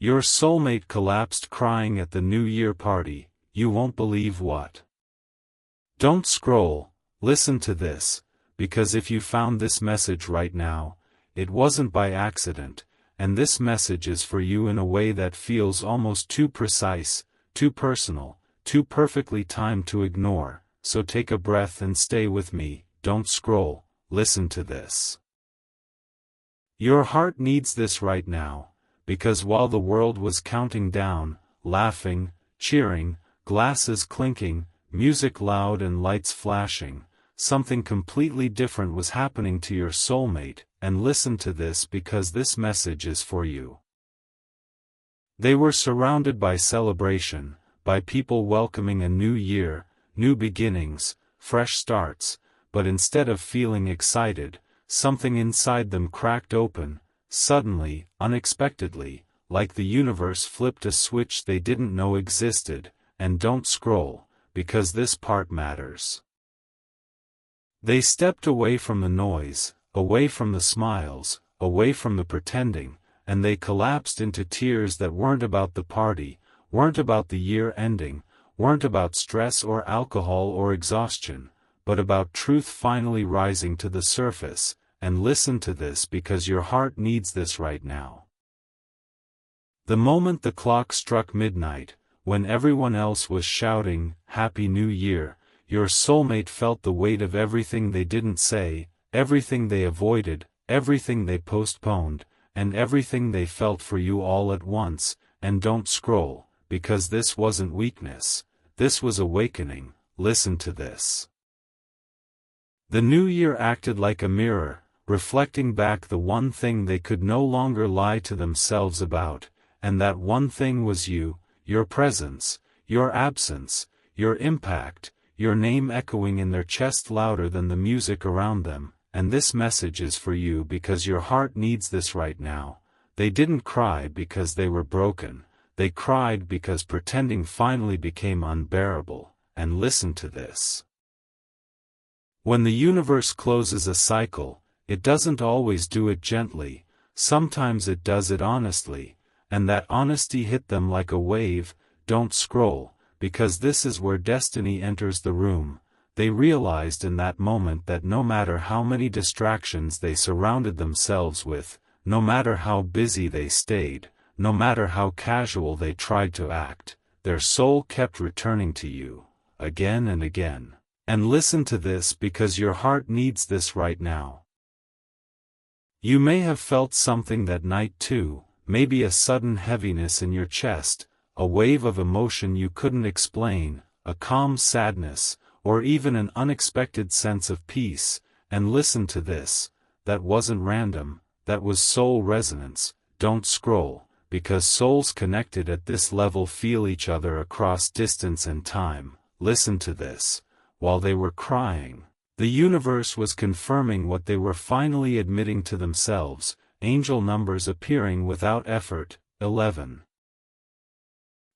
Your soulmate collapsed crying at the New Year party. You won't believe what. Don't scroll, listen to this, because if you found this message right now, it wasn't by accident, and this message is for you in a way that feels almost too precise, too personal, too perfectly timed to ignore, so take a breath and stay with me. Don't scroll, listen to this. Your heart needs this right now, because while the world was counting down, laughing, cheering, glasses clinking, music loud and lights flashing, something completely different was happening to your soulmate, and listen to this because this message is for you. They were surrounded by celebration, by people welcoming a new year, new beginnings, fresh starts, but instead of feeling excited, something inside them cracked open, suddenly, unexpectedly, like the universe flipped a switch they didn't know existed. And don't scroll, because this part matters. They stepped away from the noise, away from the smiles, away from the pretending, and they collapsed into tears that weren't about the party, weren't about the year ending, weren't about stress or alcohol or exhaustion, but about truth finally rising to the surface. And listen to this because your heart needs this right now. The moment the clock struck midnight, when everyone else was shouting, "Happy New Year," your soulmate felt the weight of everything they didn't say, everything they avoided, everything they postponed, and everything they felt for you all at once. And don't scroll, because this wasn't weakness, this was awakening. Listen to this. The new year acted like a mirror, reflecting back the one thing they could no longer lie to themselves about, and that one thing was you. Your presence, your absence, your impact, your name echoing in their chest louder than the music around them. And this message is for you because your heart needs this right now. They didn't cry because they were broken, they cried because pretending finally became unbearable. And listen to this. When the universe closes a cycle, it doesn't always do it gently, sometimes it does it honestly. And that honesty hit them like a wave. Don't scroll, because this is where destiny enters the room. They realized in that moment that no matter how many distractions they surrounded themselves with, no matter how busy they stayed, no matter how casual they tried to act, their soul kept returning to you, again and again. And listen to this because your heart needs this right now. You may have felt something that night too. Maybe a sudden heaviness in your chest, a wave of emotion you couldn't explain, a calm sadness, or even an unexpected sense of peace. And listen to this, that wasn't random, that was soul resonance. Don't scroll, because souls connected at this level feel each other across distance and time. Listen to this, while they were crying, the universe was confirming what they were finally admitting to themselves. Angel numbers appearing without effort. 11.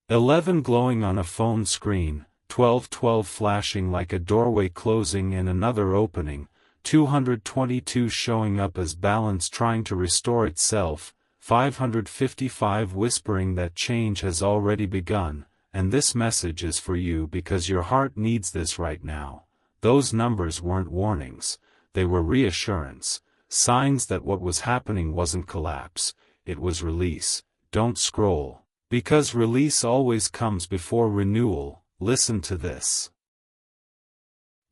11 glowing on a phone screen, 1212 flashing like a doorway closing and another opening, 222 showing up as balance trying to restore itself, 555 whispering that change has already begun. And this message is for you because your heart needs this right now. Those numbers weren't warnings, they were reassurance. Signs that what was happening wasn't collapse, it was release. Don't scroll, because release always comes before renewal. Listen to this.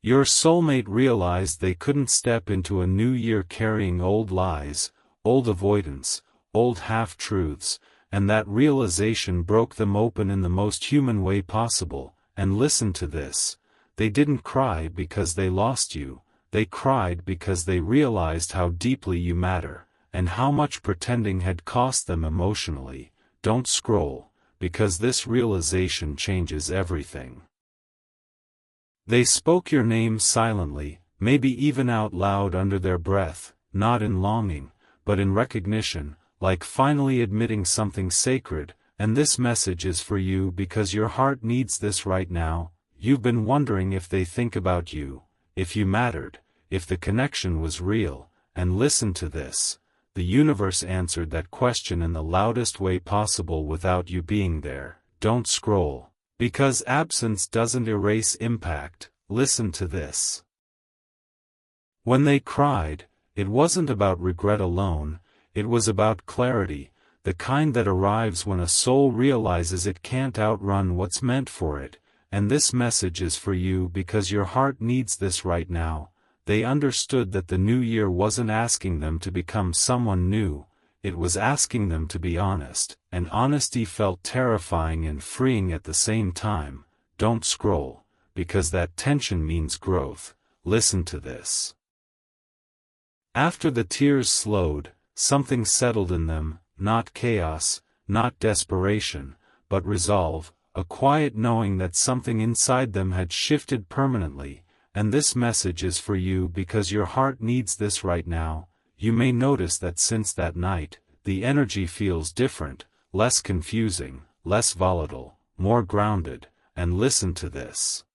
Your soulmate realized they couldn't step into a new year carrying old lies, old avoidance, old half-truths, and that realization broke them open in the most human way possible. And listen to this. They didn't cry because they lost you. They cried because they realized how deeply you matter, and how much pretending had cost them emotionally. Don't scroll, because this realization changes everything. They spoke your name silently, maybe even out loud under their breath, not in longing, but in recognition, like finally admitting something sacred. And this message is for you because your heart needs this right now. You've been wondering if they think about you, if you mattered, if the connection was real. And listen to this. the universe answered that question in the loudest way possible without you being there. Don't scroll. Because absence doesn't erase impact. Listen to this. When they cried, it wasn't about regret alone, it was about clarity, the kind that arrives when a soul realizes it can't outrun what's meant for it, and this message is for you because your heart needs this right now. They understood that the new year wasn't asking them to become someone new, it was asking them to be honest, and honesty felt terrifying and freeing at the same time. Don't scroll, because that tension means growth. Listen to this. After the tears slowed, something settled in them, not chaos, not desperation, but resolve, a quiet knowing that something inside them had shifted permanently. And this message is for you because your heart needs this right now. You may notice that since that night, the energy feels different, less confusing, less volatile, more grounded, and listen to this.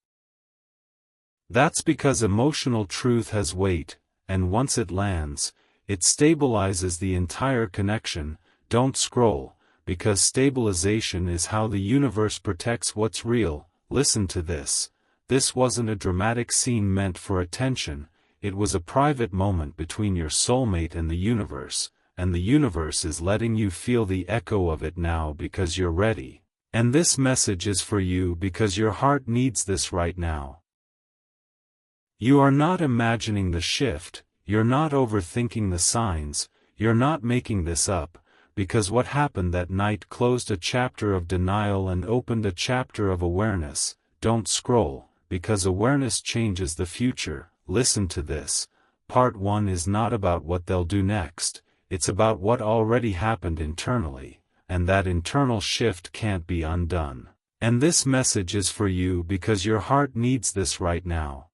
That's because emotional truth has weight, and once it lands, it stabilizes the entire connection. Don't scroll, because stabilization is how the universe protects what's real. Listen to this. This wasn't a dramatic scene meant for attention, it was a private moment between your soulmate and the universe is letting you feel the echo of it now because you're ready. And this message is for you because your heart needs this right now. You are not imagining the shift, you're not overthinking the signs, you're not making this up, because what happened that night closed a chapter of denial and opened a chapter of awareness. Don't scroll. Because awareness changes the future. Listen to this. Part 1 is not about what they'll do next, it's about what already happened internally, and that internal shift can't be undone. And this message is for you because your heart needs this right now.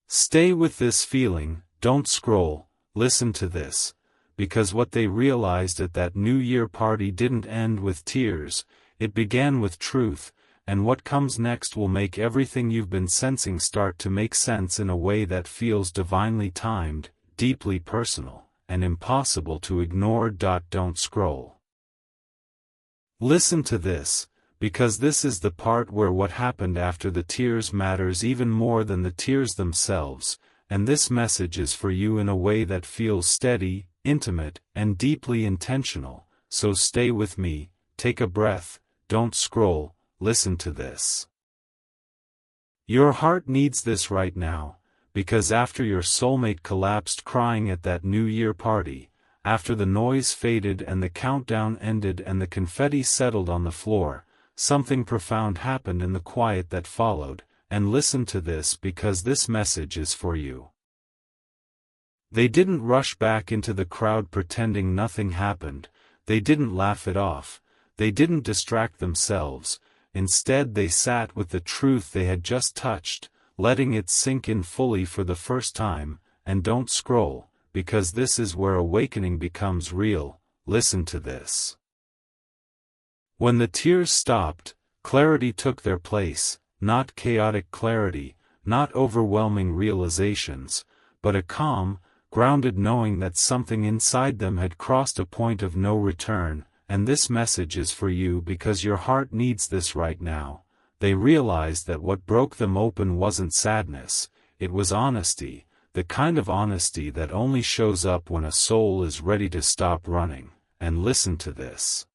Stay with this feeling, don't scroll, listen to this, because what they realized at that New Year party didn't end with tears, it began with truth. And what comes next will make everything you've been sensing start to make sense in a way that feels divinely timed, deeply personal, and impossible to ignore. Don't scroll. Listen to this, because this is the part where what happened after the tears matters even more than the tears themselves, and this message is for you in a way that feels steady, intimate, and deeply intentional. So stay with me, take a breath, don't scroll. Listen to this. Your heart needs this right now, because after your soulmate collapsed crying at that New Year party, after the noise faded and the countdown ended and the confetti settled on the floor, something profound happened in the quiet that followed. And listen to this because this message is for you. They didn't rush back into the crowd pretending nothing happened, they didn't laugh it off, they didn't distract themselves. Instead they sat with the truth they had just touched, letting it sink in fully for the first time. And don't scroll, because this is where awakening becomes real. Listen to this. When the tears stopped, clarity took their place, not chaotic clarity, not overwhelming realizations, but a calm, grounded knowing that something inside them had crossed a point of no return. And this message is for you because your heart needs this right now. They realized that what broke them open wasn't sadness, it was honesty, the kind of honesty that only shows up when a soul is ready to stop running. And listen to this.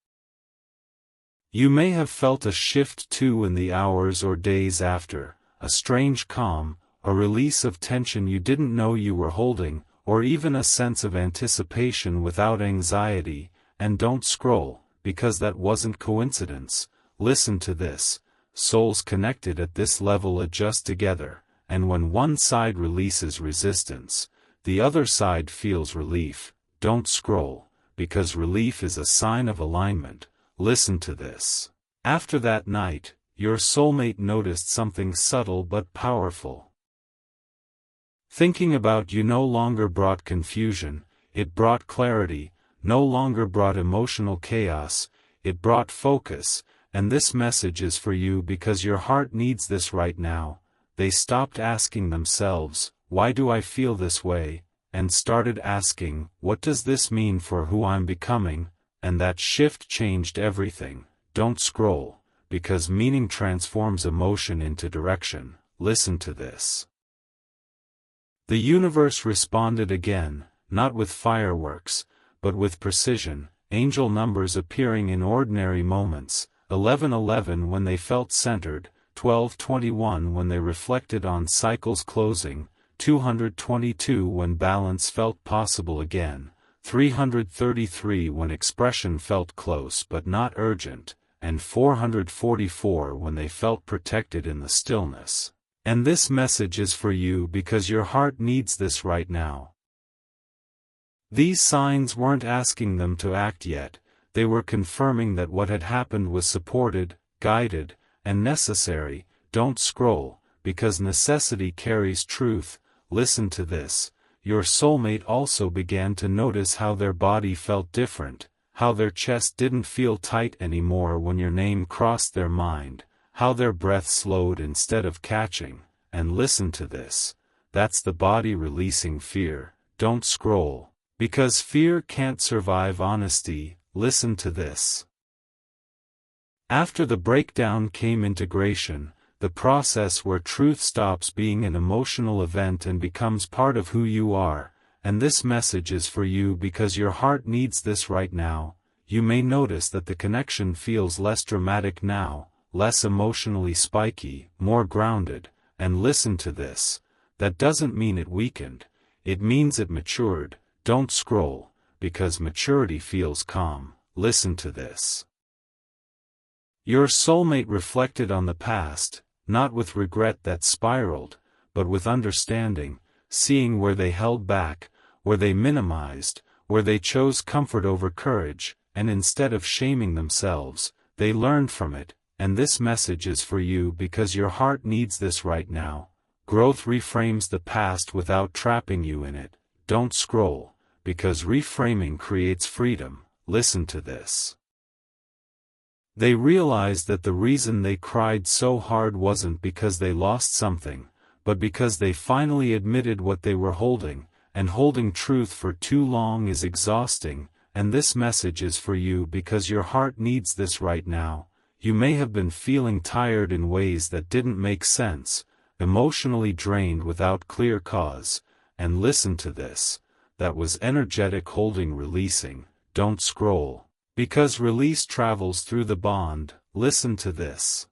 You may have felt a shift too in the hours or days after, a strange calm, a release of tension you didn't know you were holding, or even a sense of anticipation without anxiety. And don't scroll, because that wasn't coincidence. Listen to this. Souls connected at this level adjust together, and when one side releases resistance, the other side feels relief. Don't scroll, because relief is a sign of alignment. Listen to this. After that night, your soulmate noticed something subtle but powerful. Thinking about you no longer brought confusion, it brought clarity. No longer brought emotional chaos, it brought focus. And this message is for you because your heart needs this right now. They stopped asking themselves, why do I feel this way? and started asking, what does this mean for who I'm becoming? And that shift changed everything. Don't scroll, because meaning transforms emotion into direction. Listen to this. The universe responded again, not with fireworks, but with precision, angel numbers appearing in ordinary moments, 11:11 when they felt centered, 12:21 when they reflected on cycles closing, 222 when balance felt possible again, 333 when expression felt close but not urgent, and 444 when they felt protected in the stillness. And this message is for you because your heart needs this right now. These signs weren't asking them to act yet, they were confirming that what had happened was supported, guided, and necessary. Don't scroll, because necessity carries truth. Listen to this. Your soulmate also began to notice how their body felt different, how their chest didn't feel tight anymore when your name crossed their mind, how their breath slowed instead of catching. And listen to this. That's the body releasing fear. Don't scroll, because fear can't survive honesty. Listen to this. After the breakdown came integration, the process where truth stops being an emotional event and becomes part of who you are. And this message is for you because your heart needs this right now. You may notice that the connection feels less dramatic now, less emotionally spiky, more grounded. And listen to this. That doesn't mean it weakened, it means it matured. Don't scroll, because maturity feels calm. Listen to this. Your soulmate reflected on the past, not with regret that spiraled, but with understanding, seeing where they held back, where they minimized, where they chose comfort over courage, and instead of shaming themselves, they learned from it. And this message is for you because your heart needs this right now. Growth reframes the past without trapping you in it. Don't scroll, because reframing creates freedom. Listen to this. They realized that the reason they cried so hard wasn't because they lost something, but because they finally admitted what they were holding, and holding truth for too long is exhausting. And this message is for you because your heart needs this right now. You may have been feeling tired in ways that didn't make sense, emotionally drained without clear cause, and listen to this. That was energetic holding releasing. Don't scroll, because release travels through the bond. Listen to this.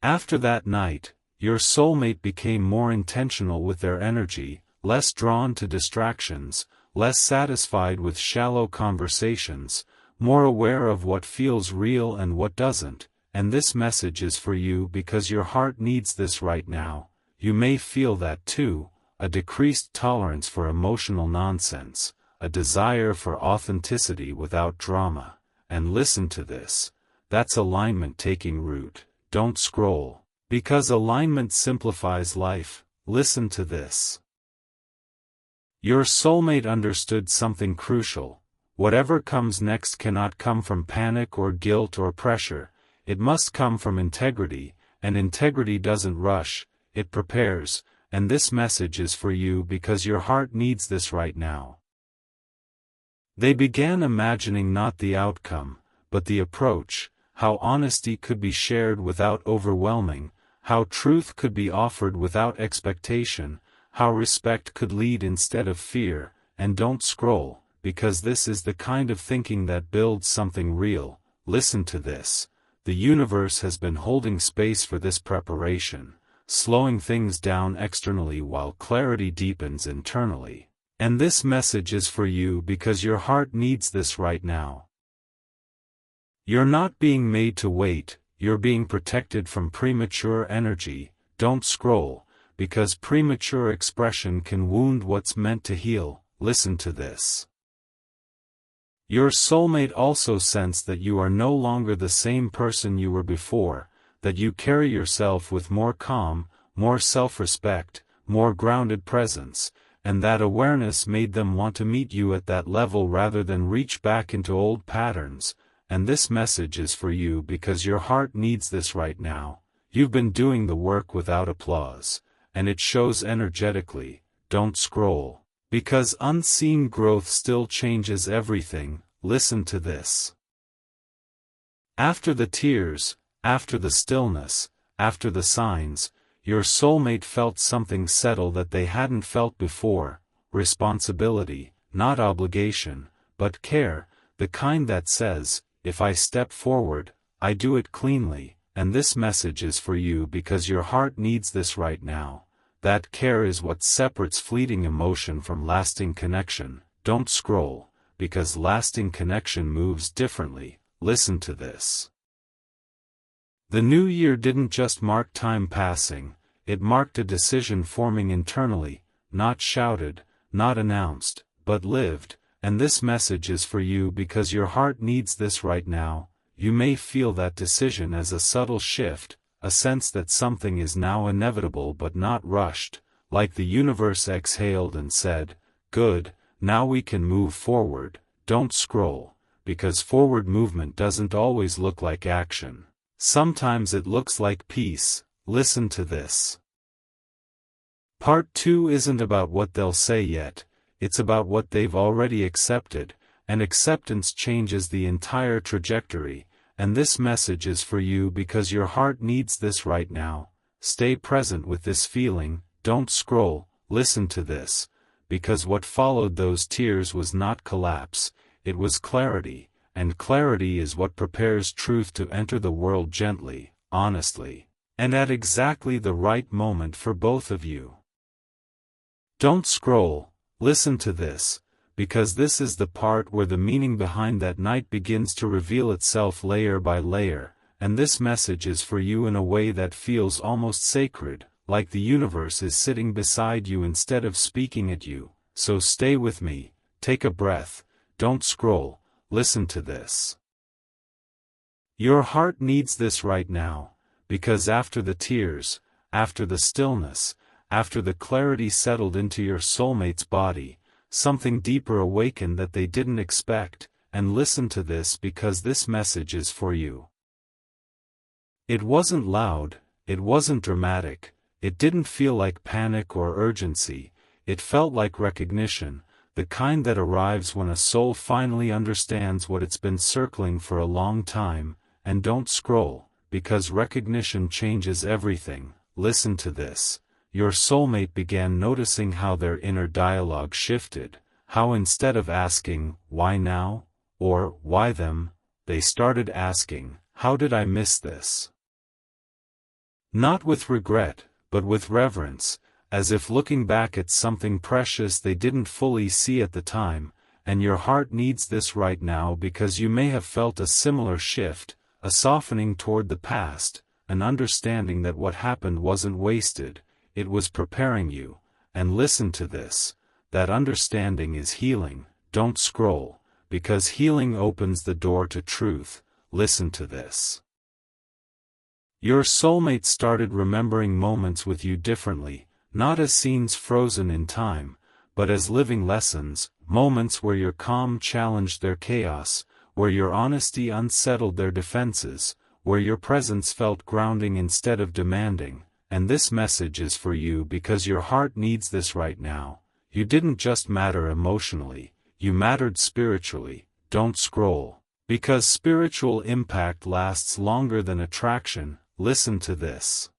After that night, your soulmate became more intentional with their energy, less drawn to distractions, less satisfied with shallow conversations, more aware of what feels real and what doesn't. And this message is for you because your heart needs this right now. You may feel that too, a decreased tolerance for emotional nonsense, a desire for authenticity without drama. And listen to this. That's alignment taking root. Don't scroll, because alignment simplifies life. Listen to this. Your soulmate understood something crucial. Whatever comes next cannot come from panic or guilt or pressure. It must come from integrity, and integrity doesn't rush, it prepares. And this message is for you because your heart needs this right now. They began imagining not the outcome, but the approach, how honesty could be shared without overwhelming, how truth could be offered without expectation, how respect could lead instead of fear. And don't scroll, because this is the kind of thinking that builds something real. Listen to this. The universe has been holding space for this preparation, slowing things down externally while clarity deepens internally. And this message is for you because your heart needs this right now. You're not being made to wait, you're being protected from premature energy. Don't scroll, because premature expression can wound what's meant to heal. Listen to this. Your soulmate also sensed that you are no longer the same person you were before, that you carry yourself with more calm, more self-respect, more grounded presence, and that awareness made them want to meet you at that level rather than reach back into old patterns. And this message is for you because your heart needs this right now. You've been doing the work without applause, and it shows energetically. don't scroll. Because unseen growth still changes everything. Listen to this. After the tears, after the stillness, after the signs, your soulmate felt something settle that they hadn't felt before. Responsibility, not obligation, but care, the kind that says, if I step forward, I do it cleanly. And this message is for you because your heart needs this right now. That care is what separates fleeting emotion from lasting connection. Don't scroll, because lasting connection moves differently. Listen to this. The new year didn't just mark time passing, it marked a decision forming internally, not shouted, not announced, but lived. And this message is for you because your heart needs this right now. You may feel that decision as a subtle shift, a sense that something is now inevitable but not rushed, like the universe exhaled and said, "Good, now we can move forward." Don't scroll, because forward movement doesn't always look like action. Sometimes it looks like peace. Listen to this. Part 2 isn't about what they'll say yet, it's about what they've already accepted, and acceptance changes the entire trajectory. And this message is for you because your heart needs this right now. Stay present with this feeling, don't scroll. Listen to this, because what followed those tears was not collapse, it was clarity, and clarity is what prepares truth to enter the world gently, honestly, and at exactly the right moment for both of you. Don't scroll. Listen to this, because this is the part where the meaning behind that night begins to reveal itself layer by layer, and this message is for you in a way that feels almost sacred, like the universe is sitting beside you instead of speaking at you. So stay with me, take a breath, don't scroll, listen to this. Your heart needs this right now, because after the tears, after the stillness, after the clarity settled into your soulmate's body, something deeper awakened that they didn't expect. And listen to this because this message is for you. It wasn't loud, it wasn't dramatic, it didn't feel like panic or urgency, it felt like recognition, the kind that arrives when a soul finally understands what it's been circling for a long time. And don't scroll, because recognition changes everything. Listen to this. Your soulmate began noticing how their inner dialogue shifted, how instead of asking, "Why now?" or "Why them?" they started asking, "How did I miss this?" Not with regret, but with reverence, as if looking back at something precious they didn't fully see at the time. And your heart needs this right now because you may have felt a similar shift, a softening toward the past, an understanding that what happened wasn't wasted. It was preparing you. And listen to this, that understanding is healing. Don't scroll, because healing opens the door to truth. Listen to this. Your soulmate started remembering moments with you differently, not as scenes frozen in time, but as living lessons, moments where your calm challenged their chaos, where your honesty unsettled their defenses, where your presence felt grounding instead of demanding. And this message is for you because your heart needs this right now. You didn't just matter emotionally, you mattered spiritually. Don't scroll, because spiritual impact lasts longer than attraction. Listen to this.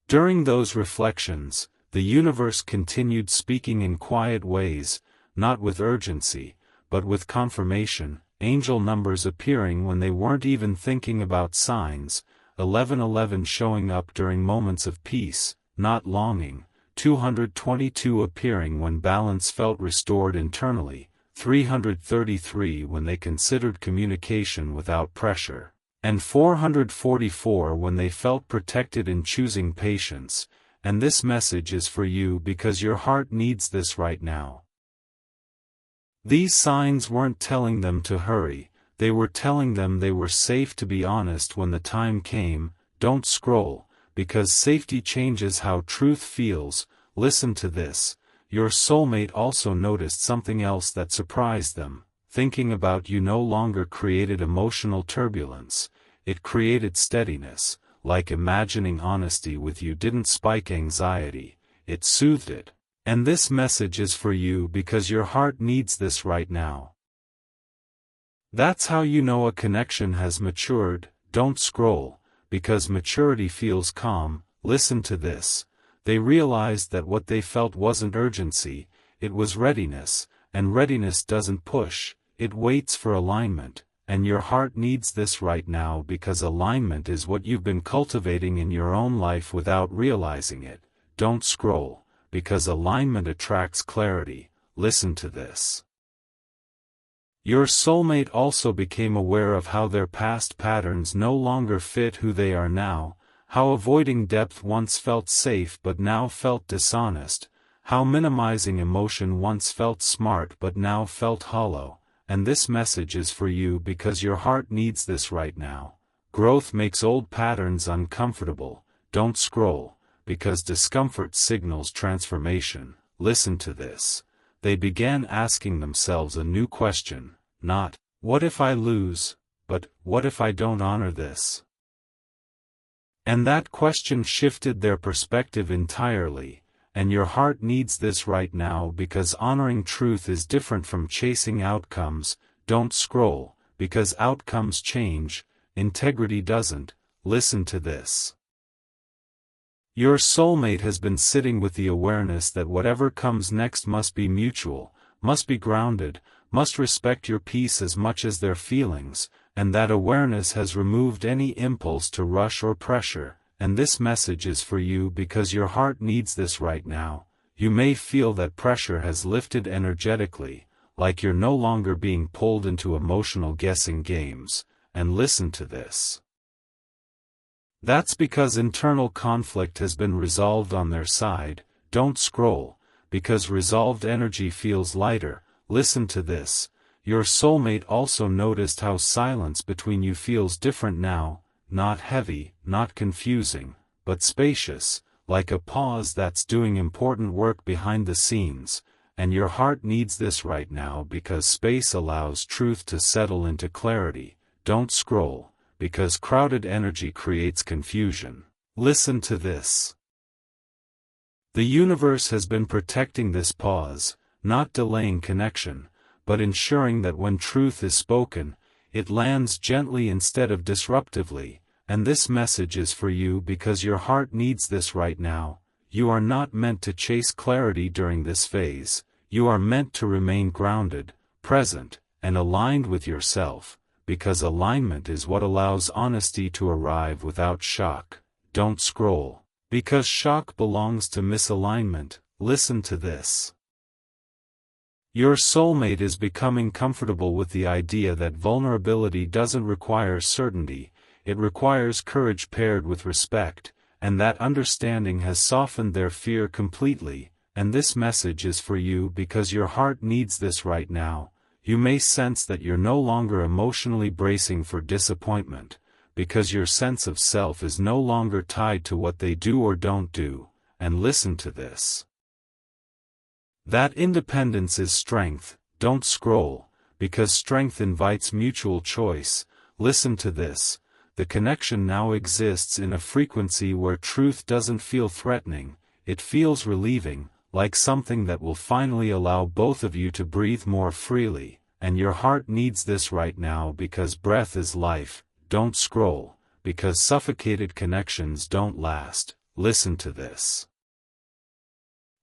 During those reflections, the universe continued speaking in quiet ways, not with urgency, but with confirmation, angel numbers appearing when they weren't even thinking about signs. 1111 showing up during moments of peace, not longing, 222 appearing when balance felt restored internally, 333 when they considered communication without pressure, and 444 when they felt protected in choosing patience. And this message is for you because your heart needs this right now. These signs weren't telling them to hurry. They were telling them they were safe to be honest when the time came. Don't scroll, because safety changes how truth feels. Listen to this. Your soulmate also noticed something else that surprised them. Thinking about you no longer created emotional turbulence. It created steadiness, like imagining honesty with you didn't spike anxiety. it soothed it. And this message is for you because your heart needs this right now. That's how you know a connection has matured. Don't scroll, because maturity feels calm. Listen to this. They realized that what they felt wasn't urgency, it was readiness, and readiness doesn't push, it waits for alignment, and your heart needs this right now because alignment is what you've been cultivating in your own life without realizing it. Don't scroll, because alignment attracts clarity. Listen to this. Your soulmate also became aware of how their past patterns no longer fit who they are now, how avoiding depth once felt safe but now felt dishonest, how minimizing emotion once felt smart but now felt hollow, and this message is for you because your heart needs this right now. Growth makes old patterns uncomfortable. Don't scroll, because discomfort signals transformation. Listen to this. They began asking themselves a new question, not, what if I lose, but, what if I don't honor this? And that question shifted their perspective entirely, and your heart needs this right now because honoring truth is different from chasing outcomes. Don't scroll, because outcomes change, integrity doesn't. Listen to this. Your soulmate has been sitting with the awareness that whatever comes next must be mutual, must be grounded, must respect your peace as much as their feelings, and that awareness has removed any impulse to rush or pressure, and this message is for you because your heart needs this right now. You may feel that pressure has lifted energetically, like you're no longer being pulled into emotional guessing games, and listen to this. That's because internal conflict has been resolved on their side. Don't scroll, because resolved energy feels lighter. Listen to this. Your soulmate also noticed how silence between you feels different now, not heavy, not confusing, but spacious, like a pause that's doing important work behind the scenes, and your heart needs this right now because space allows truth to settle into clarity. Don't scroll, because crowded energy creates confusion. Listen to this. The universe has been protecting this pause, not delaying connection, but ensuring that when truth is spoken, it lands gently instead of disruptively, and this message is for you because your heart needs this right now. You are not meant to chase clarity during this phase. You are meant to remain grounded, present, and aligned with yourself, because alignment is what allows honesty to arrive without shock. Don't scroll, because shock belongs to misalignment. Listen to this. Your soulmate is becoming comfortable with the idea that vulnerability doesn't require certainty, it requires courage paired with respect, and that understanding has softened their fear completely, and this message is for you because your heart needs this right now. You may sense that you're no longer emotionally bracing for disappointment, because your sense of self is no longer tied to what they do or don't do, and listen to this. That independence is strength. Don't scroll, because strength invites mutual choice. Listen to this. The connection now exists in a frequency where truth doesn't feel threatening, it feels relieving, like something that will finally allow both of you to breathe more freely, and your heart needs this right now because breath is life. Don't scroll, because suffocated connections don't last. Listen to this.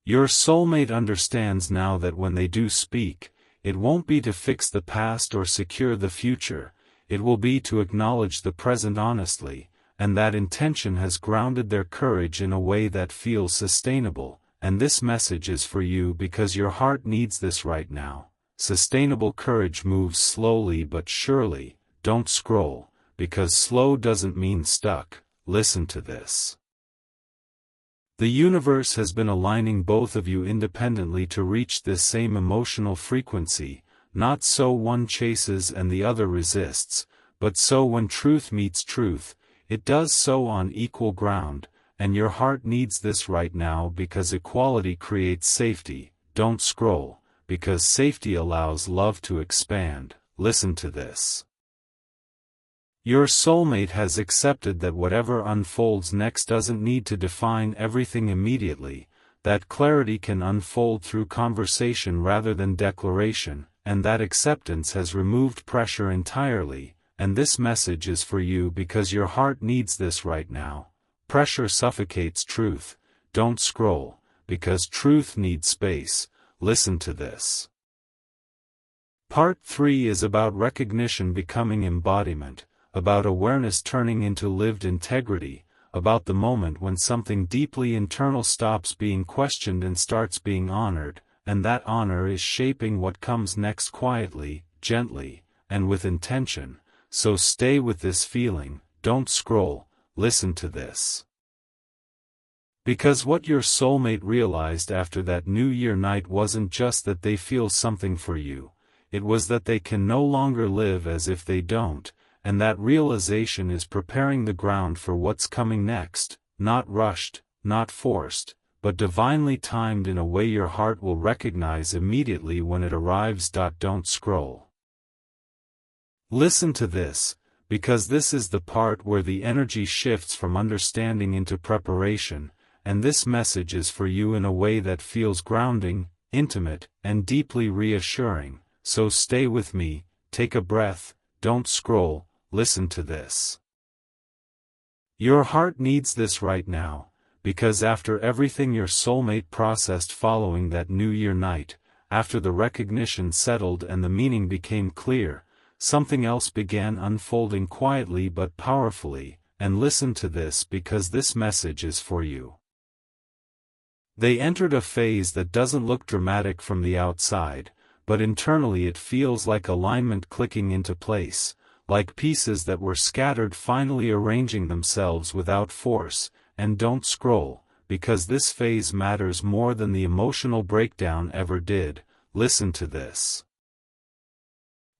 Your soulmate understands now that when they do speak, it won't be to fix the past or secure the future, it will be to acknowledge the present honestly, and that intention has grounded their courage in a way that feels sustainable, and this message is for you because your heart needs this right now. Sustainable courage moves slowly but surely. Don't scroll, because slow doesn't mean stuck. Listen to this. The universe has been aligning both of you independently to reach this same emotional frequency, not so one chases and the other resists, but so when truth meets truth, it does so on equal ground, and your heart needs this right now because equality creates safety. Don't scroll, because safety allows love to expand. Listen to this. Your soulmate has accepted that whatever unfolds next doesn't need to define everything immediately. that clarity can unfold through conversation rather than declaration, and that acceptance has removed pressure entirely, and this message is for you because your heart needs this right now. Pressure suffocates truth. Don't scroll, because truth needs space. Listen to this. Part 3 is about recognition becoming embodiment, about awareness turning into lived integrity, about the moment when something deeply internal stops being questioned and starts being honored, and that honor is shaping what comes next quietly, gently, and with intention. So stay with this feeling, don't scroll, listen to this. Because what your soulmate realized after that New Year night wasn't just that they feel something for you, it was that they can no longer live as if they don't, and that realization is preparing the ground for what's coming next, not rushed, not forced, but divinely timed in a way your heart will recognize immediately when it arrives. Don't scroll. Listen to this, because this is the part where the energy shifts from understanding into preparation, and this message is for you in a way that feels grounding, intimate, and deeply reassuring. So stay with me, take a breath, don't scroll, listen to this. Your heart needs this right now, because after everything your soulmate processed following that New Year night, after the recognition settled and the meaning became clear, something else began unfolding quietly but powerfully, and listen to this because this message is for you. They entered a phase that doesn't look dramatic from the outside, but internally it feels like alignment clicking into place, like pieces that were scattered finally arranging themselves without force. And don't scroll, because this phase matters more than the emotional breakdown ever did. Listen to this.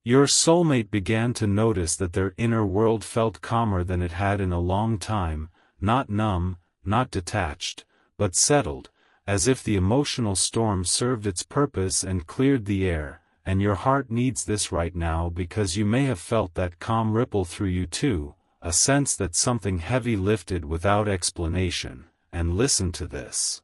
Your soulmate began to notice that their inner world felt calmer than it had in a long time, not numb, not detached, but settled, as if the emotional storm served its purpose and cleared the air, and your heart needs this right now because you may have felt that calm ripple through you too, a sense that something heavy lifted without explanation, and listen to this.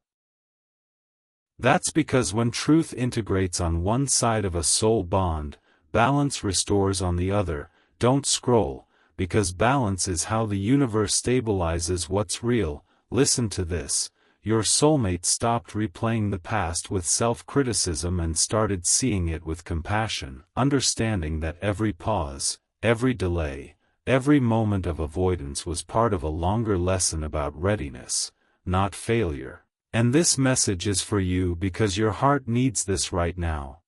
That's because when truth integrates on one side of a soul bond, balance restores on the other. Don't scroll, because balance is how the universe stabilizes what's real. Listen to this. Your soulmate stopped replaying the past with self-criticism and started seeing it with compassion, understanding that every pause, every delay, every moment of avoidance was part of a longer lesson about readiness, not failure. And this message is for you because your heart needs this right now.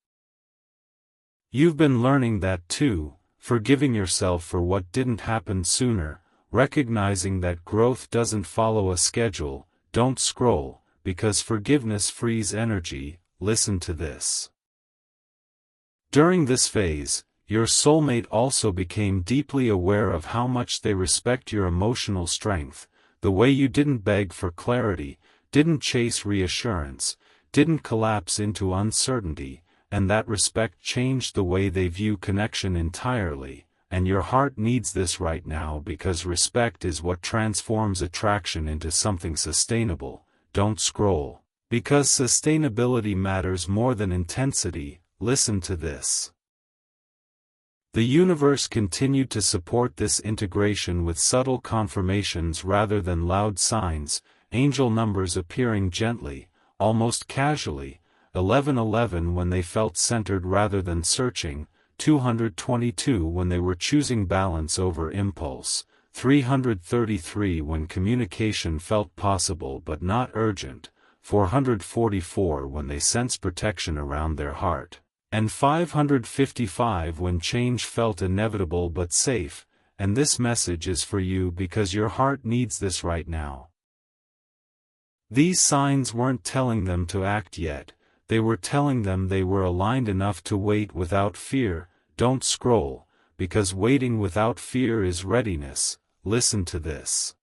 You've been learning that too, forgiving yourself for what didn't happen sooner, recognizing that growth doesn't follow a schedule. Don't scroll, because forgiveness frees energy. Listen to this. During this phase, your soulmate also became deeply aware of how much they respect your emotional strength, the way you didn't beg for clarity, didn't chase reassurance, didn't collapse into uncertainty, and that respect changed the way they view connection entirely. And your heart needs this right now because respect is what transforms attraction into something sustainable. Don't scroll, because sustainability matters more than intensity. Listen to this. The universe continued to support this integration with subtle confirmations rather than loud signs, angel numbers appearing gently, almost casually, 1111 when they felt centered rather than searching, 222 when they were choosing balance over impulse, 333 when communication felt possible but not urgent, 444 when they sensed protection around their heart, and 555 when change felt inevitable but safe. And this message is for you because your heart needs this right now. These signs weren't telling them to act yet. They were telling them they were aligned enough to wait without fear. Don't scroll, because waiting without fear is readiness. Listen to this.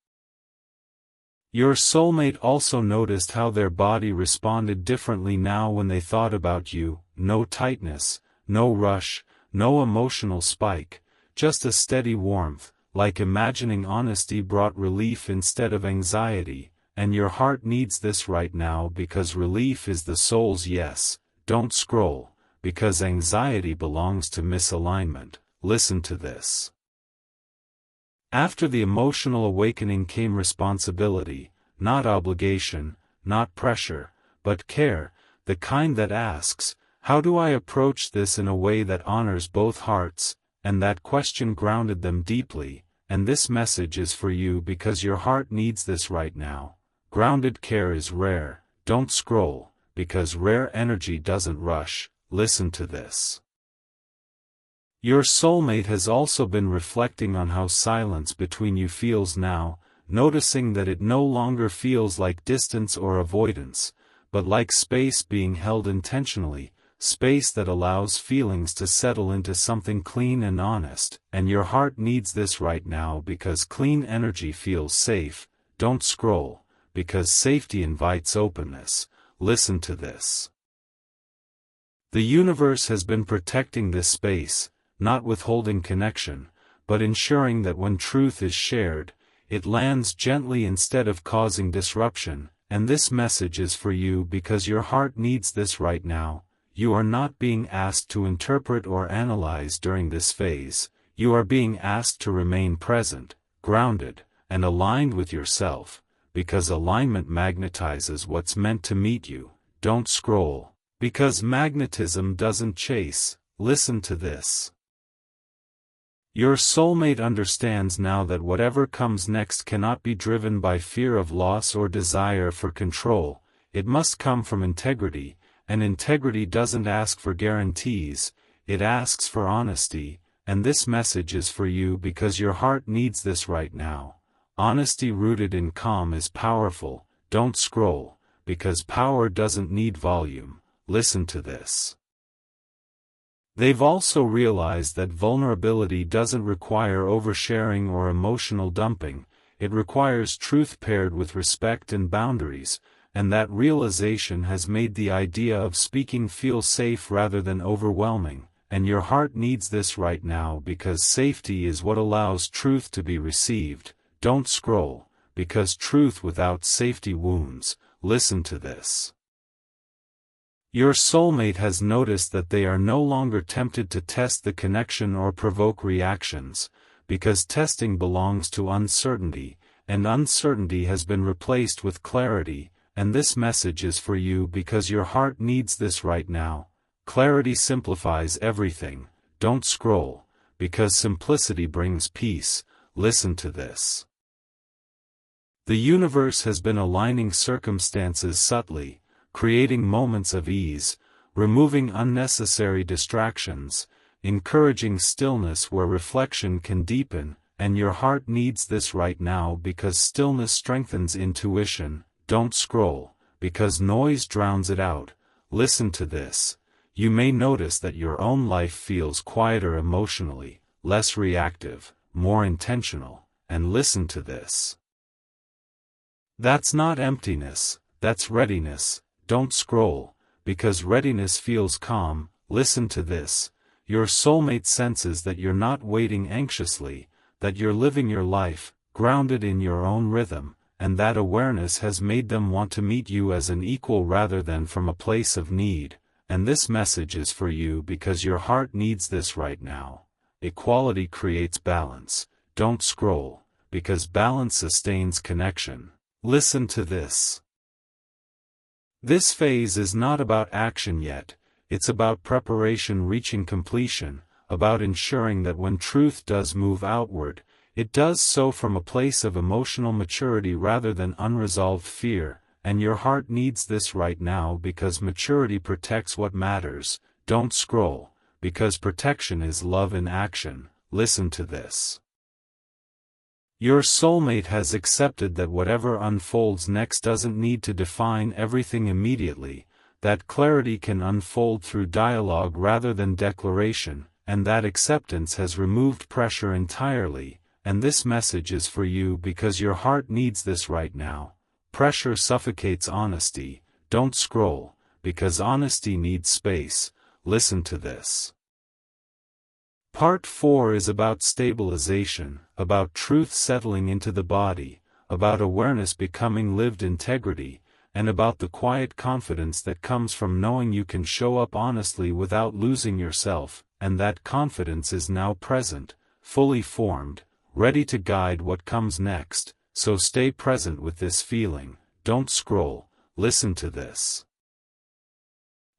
Your soulmate also noticed how their body responded differently now when they thought about you. No tightness, no rush, no emotional spike, just a steady warmth, like imagining honesty brought relief instead of anxiety. and your heart needs this right now because relief is the soul's yes. Don't scroll, because anxiety belongs to misalignment. Listen to this. After the emotional awakening came responsibility, not obligation, not pressure, but care, the kind that asks, how do I approach this in a way that honors both hearts? And that question grounded them deeply, and this message is for you because your heart needs this right now. Grounded care is rare. Don't scroll, because rare energy doesn't rush. Listen to this. Your soulmate has also been reflecting on how silence between you feels now, noticing that it no longer feels like distance or avoidance, but like space being held intentionally, space that allows feelings to settle into something clean and honest, and your heart needs this right now because clean energy feels safe. Don't scroll, because safety invites openness. Listen to this. The universe has been protecting this space, not withholding connection, but ensuring that when truth is shared, it lands gently instead of causing disruption, and this message is for you because your heart needs this right now. You are not being asked to interpret or analyze during this phase. You are being asked to remain present, grounded, and aligned with yourself, because alignment magnetizes what's meant to meet you. Don't scroll, because magnetism doesn't chase. Listen to this. Your soulmate understands now that whatever comes next cannot be driven by fear of loss or desire for control. It must come from integrity, and integrity doesn't ask for guarantees, it asks for honesty, and this message is for you because your heart needs this right now. Honesty rooted in calm is powerful. Don't scroll, because power doesn't need volume. Listen to this. They've also realized that vulnerability doesn't require oversharing or emotional dumping, it requires truth paired with respect and boundaries, and that realization has made the idea of speaking feel safe rather than overwhelming, and your heart needs this right now because safety is what allows truth to be received. Don't scroll, because truth without safety wounds. Listen to this. Your soulmate has noticed that they are no longer tempted to test the connection or provoke reactions, because testing belongs to uncertainty, and uncertainty has been replaced with clarity, and this message is for you because your heart needs this right now. Clarity simplifies everything. Don't scroll, because simplicity brings peace. Listen to this. The universe has been aligning circumstances subtly, creating moments of ease, removing unnecessary distractions, encouraging stillness where reflection can deepen, and your heart needs this right now because stillness strengthens intuition. Don't scroll, because noise drowns it out. Listen to this. You may notice that your own life feels quieter emotionally, less reactive, more intentional, and listen to this. That's not emptiness, that's readiness. Don't scroll, because readiness feels calm. Listen to this. Your soulmate senses that you're not waiting anxiously, that you're living your life, grounded in your own rhythm, and that awareness has made them want to meet you as an equal rather than from a place of need. And this message is for you because your heart needs this right now. Equality creates balance. Don't scroll, because balance sustains connection. Listen to this. This phase is not about action yet, it's about preparation reaching completion, about ensuring that when truth does move outward, it does so from a place of emotional maturity rather than unresolved fear, and your heart needs this right now because maturity protects what matters. Don't scroll, because protection is love in action. Listen to this. Your soulmate has accepted that whatever unfolds next doesn't need to define everything immediately, that clarity can unfold through dialogue rather than declaration, and that acceptance has removed pressure entirely, and this message is for you because your heart needs this right now. Pressure suffocates honesty. Don't scroll, because honesty needs space. Listen to this. Part 4 is about stabilization, about truth settling into the body, about awareness becoming lived integrity, and about the quiet confidence that comes from knowing you can show up honestly without losing yourself, and that confidence is now present, fully formed, ready to guide what comes next. So stay present with this feeling, don't scroll, listen to this.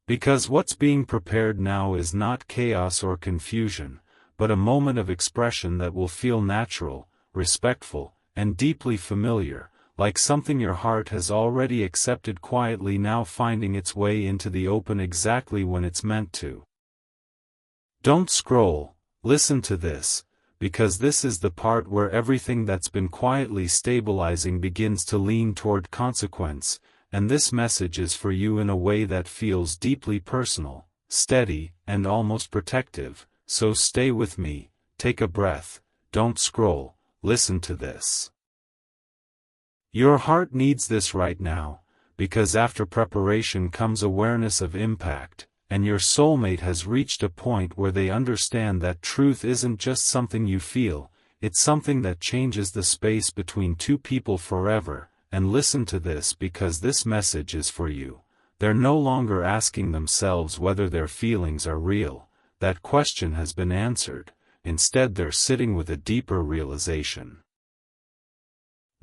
Because what's being prepared now is not chaos or confusion, but a moment of expression that will feel natural, respectful, and deeply familiar, like something your heart has already accepted quietly, now finding its way into the open exactly when it's meant to. Don't scroll, listen to this, because this is the part where everything that's been quietly stabilizing begins to lean toward consequence, and this message is for you in a way that feels deeply personal, steady, and almost protective. So stay with me, take a breath, don't scroll, listen to this. Your heart needs this right now, because after preparation comes awareness of impact, and your soulmate has reached a point where they understand that truth isn't just something you feel, it's something that changes the space between two people forever. And listen to this, because this message is for you. They're no longer asking themselves whether their feelings are real. That question has been answered. Instead, they're sitting with a deeper realization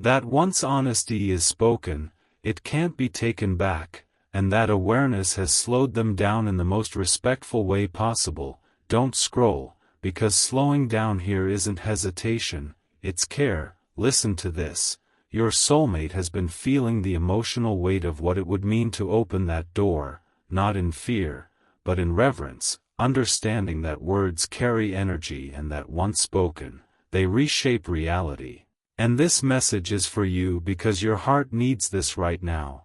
that once honesty is spoken, it can't be taken back, and that awareness has slowed them down in the most respectful way possible. Don't scroll, because slowing down here isn't hesitation, it's care. Listen to this. Your soulmate has been feeling the emotional weight of what it would mean to open that door, not in fear, but in reverence, understanding that words carry energy and that once spoken, they reshape reality. And this message is for you because your heart needs this right now.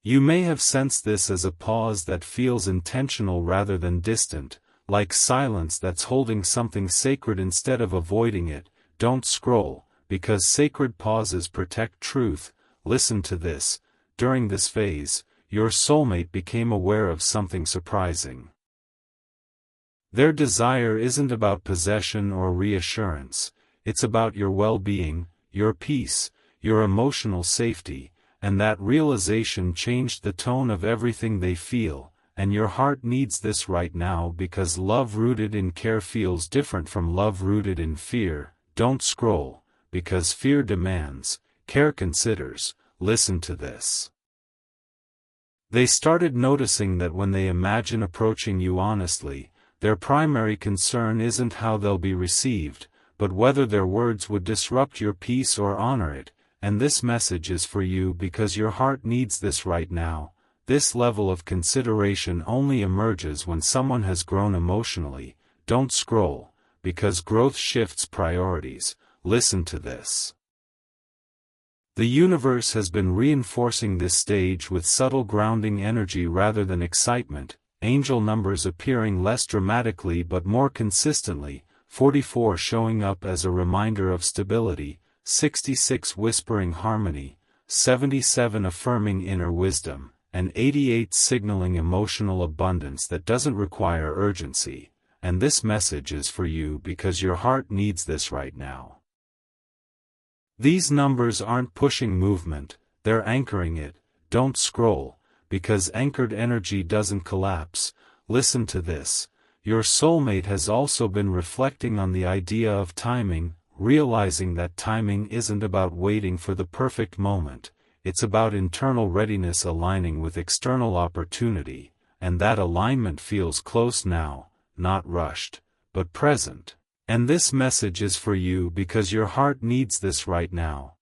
You may have sensed this as a pause that feels intentional rather than distant, like silence that's holding something sacred instead of avoiding it. Don't scroll, because sacred pauses protect truth. Listen to this. During this phase, your soulmate became aware of something surprising. Their desire isn't about possession or reassurance, it's about your well-being, your peace, your emotional safety, and that realization changed the tone of everything they feel. And your heart needs this right now, because love rooted in care feels different from love rooted in fear. Don't scroll, because fear demands, care considers. Listen to this. They started noticing that when they imagine approaching you honestly, their primary concern isn't how they'll be received, but whether their words would disrupt your peace or honor it. And this message is for you because your heart needs this right now. This level of consideration only emerges when someone has grown emotionally. Don't scroll, because growth shifts priorities. Listen to this. The universe has been reinforcing this stage with subtle grounding energy rather than excitement, angel numbers appearing less dramatically but more consistently, 44 showing up as a reminder of stability, 66 whispering harmony, 77 affirming inner wisdom, and 88 signaling emotional abundance that doesn't require urgency. And this message is for you because your heart needs this right now. These numbers aren't pushing movement, they're anchoring it. Don't scroll, because anchored energy doesn't collapse. Listen to this. Your soulmate has also been reflecting on the idea of timing, realizing that timing isn't about waiting for the perfect moment, it's about internal readiness aligning with external opportunity, and that alignment feels close now, not rushed, but present. And this message is for you because your heart needs this right now.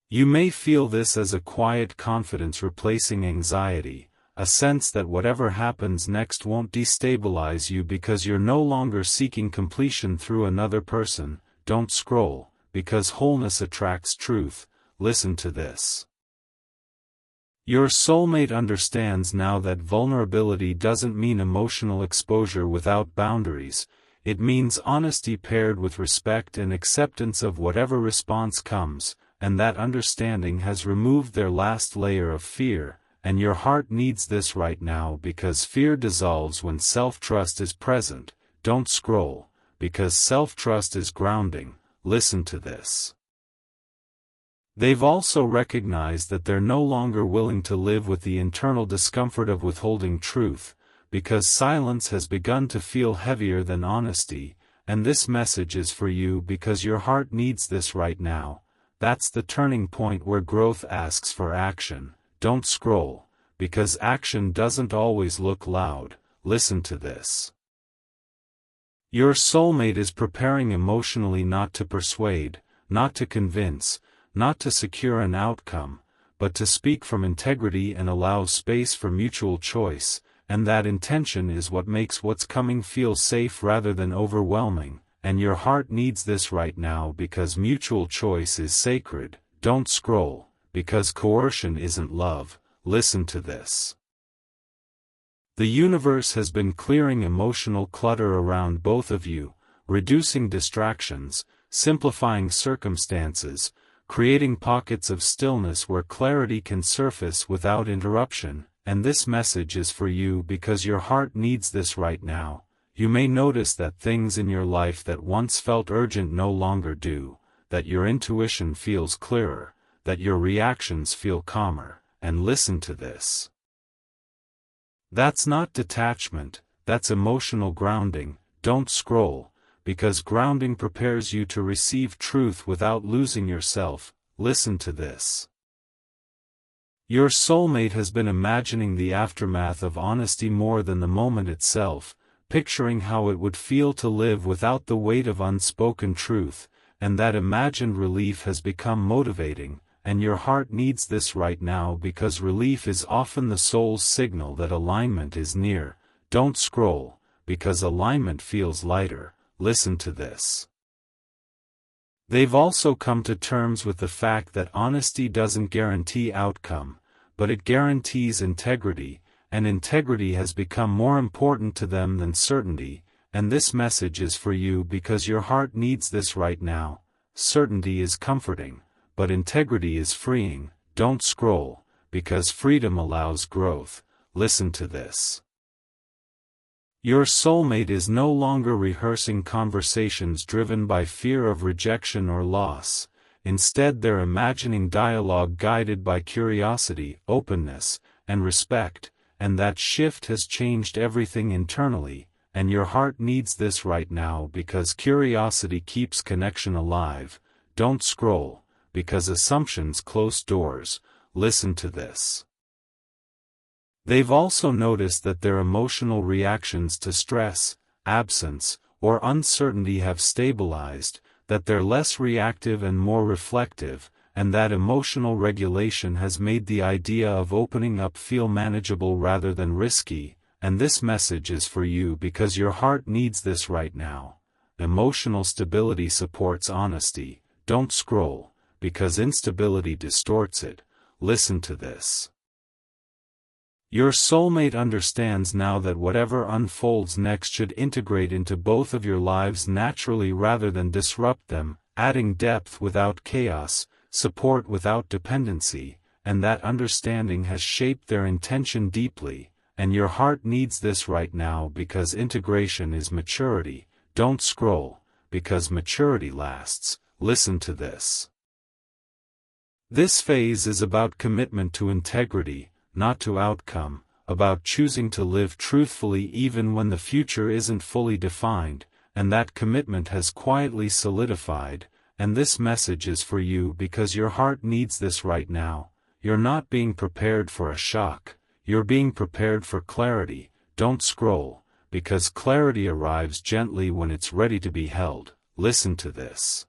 You may feel this as a quiet confidence replacing anxiety, a sense that whatever happens next won't destabilize you because you're no longer seeking completion through another person. Don't scroll, because wholeness attracts truth. Listen to this. Your soulmate understands now that vulnerability doesn't mean emotional exposure without boundaries. It means honesty paired with respect and acceptance of whatever response comes, and that understanding has removed their last layer of fear. And your heart needs this right now because fear dissolves when self-trust is present. Don't scroll, because self-trust is grounding. Listen to this. They've also recognized that they're no longer willing to live with the internal discomfort of withholding truth, because silence has begun to feel heavier than honesty, and this message is for you because your heart needs this right now. That's the turning point where growth asks for action. Don't scroll, because action doesn't always look loud. Listen to this. Your soulmate is preparing emotionally, not to persuade, not to convince, not to secure an outcome, but to speak from integrity and allow space for mutual choice, and that intention is what makes what's coming feel safe rather than overwhelming, and your heart needs this right now because mutual choice is sacred. Don't scroll, because coercion isn't love. Listen to this. The universe has been clearing emotional clutter around both of you, reducing distractions, simplifying circumstances, creating pockets of stillness where clarity can surface without interruption, and this message is for you because your heart needs this right now. You may notice that things in your life that once felt urgent no longer do, that your intuition feels clearer, that your reactions feel calmer, and listen to this. That's not detachment, that's emotional grounding. Don't scroll, because grounding prepares you to receive truth without losing yourself. Listen to this. Your soulmate has been imagining the aftermath of honesty more than the moment itself, picturing how it would feel to live without the weight of unspoken truth, and that imagined relief has become motivating, and your heart needs this right now because relief is often the soul's signal that alignment is near. Don't scroll, because alignment feels lighter. Listen to this. They've also come to terms with the fact that honesty doesn't guarantee outcome, but it guarantees integrity, and integrity has become more important to them than certainty, and this message is for you because your heart needs this right now. Certainty is comforting, but integrity is freeing. Don't scroll, because freedom allows growth. Listen to this. Your soulmate is no longer rehearsing conversations driven by fear of rejection or loss. Instead, they're imagining dialogue guided by curiosity, openness, and respect, and that shift has changed everything internally, and your heart needs this right now because curiosity keeps connection alive. Don't scroll, because assumptions close doors. Listen to this. They've also noticed that their emotional reactions to stress, absence, or uncertainty have stabilized, that they're less reactive and more reflective, and that emotional regulation has made the idea of opening up feel manageable rather than risky, and this message is for you because your heart needs this right now. Emotional stability supports honesty. Don't scroll, because instability distorts it. Listen to this. Your soulmate understands now that whatever unfolds next should integrate into both of your lives naturally rather than disrupt them, adding depth without chaos, support without dependency, and that understanding has shaped their intention deeply, and your heart needs this right now because integration is maturity. Don't scroll, because maturity lasts. Listen to this. This phase is about commitment to integrity, not to outcome, about choosing to live truthfully even when the future isn't fully defined, and that commitment has quietly solidified, and this message is for you because your heart needs this right now. You're not being prepared for a shock, you're being prepared for clarity. Don't scroll, because clarity arrives gently when it's ready to be held. Listen to this.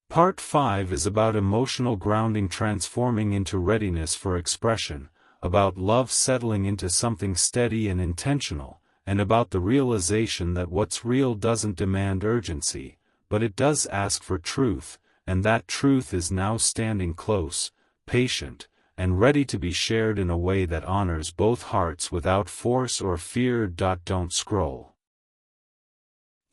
Part 5 is about emotional grounding transforming into readiness for expression, about love settling into something steady and intentional, and about the realization that what's real doesn't demand urgency, but it does ask for truth, and that truth is now standing close, patient, and ready to be shared in a way that honors both hearts without force or fear. Don't scroll.